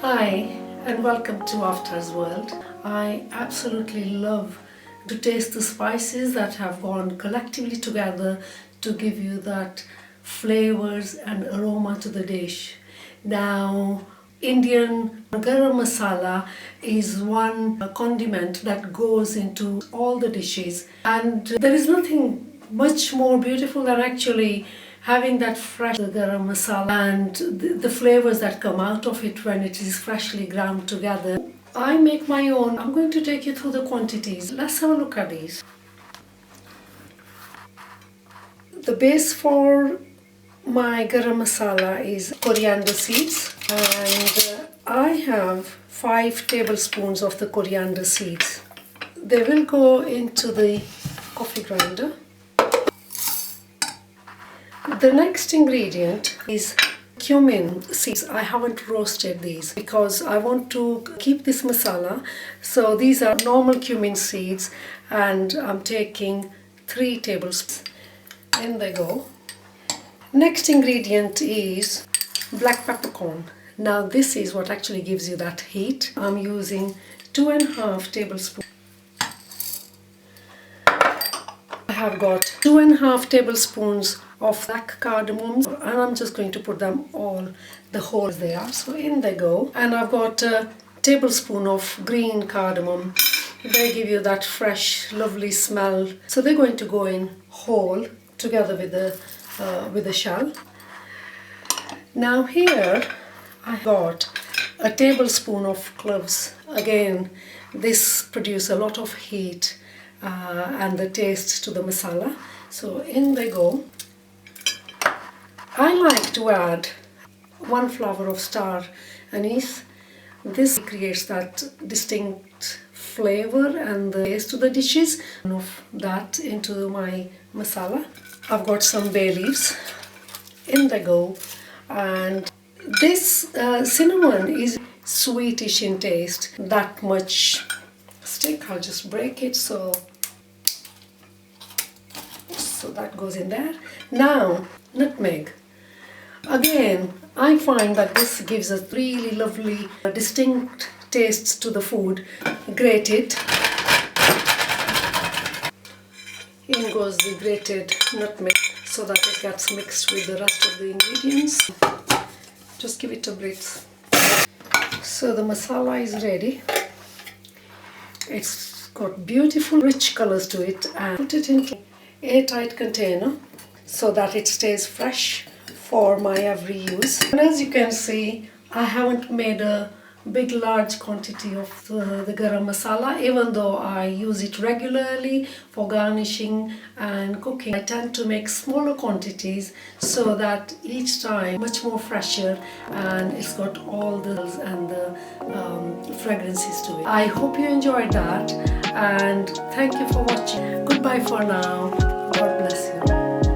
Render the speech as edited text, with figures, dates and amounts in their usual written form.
Hi and welcome to Avtaars world. I absolutely love to taste the spices that have gone collectively together to give you that flavors and aroma to the dish. Now, Indian Garam Masala is one condiment that goes into all the dishes, and there is nothing much more beautiful than actually having that fresh garam masala and the flavors that come out of it when it is freshly ground together. I make my own. I'm going to take you through the quantities. Let's have a look at these. The base for my garam masala is coriander seeds, and I have 5 tablespoons of the coriander seeds. They will go into the coffee grinder. The next ingredient is cumin seeds. I haven't roasted these because I want to keep this masala. So these are normal cumin seeds, and I'm taking 3 tablespoons. In they go. Next ingredient is black peppercorn. Now this is what actually gives you that heat. I'm using 2.5 tablespoons. I have got 2.5 tablespoons of black cardamom, and I'm just going to put them all, the whole they are. So in they go. And I've got a tablespoon of green cardamom. They give you that fresh, lovely smell. So they're going to go in whole together with the shell. Now here I got a tablespoon of cloves. Again, this produces a lot of heat and the taste to the masala. So in they go. I like to add 1 flower of star anise. This creates that distinct flavor and the taste to the dishes. Of that into my masala. I've got some bay leaves. In they go. And this cinnamon is sweetish in taste. That much stick. I'll just break it so that goes in there. Now nutmeg. Again, I find that this gives a really lovely distinct tastes to the food. Grate it. In goes the grated nutmeg so that it gets mixed with the rest of the ingredients. Just give it a blitz. So the masala is ready. It's got beautiful rich colors to it, and put it into an airtight container so that it stays fresh for my every use. And as you can see, I haven't made a big large quantity of the garam masala, even though I use it regularly for garnishing and cooking. I tend to make smaller quantities so that each time much more fresher, and it's got all the and the fragrances to it. I hope you enjoyed that, and thank you for watching. Goodbye for now.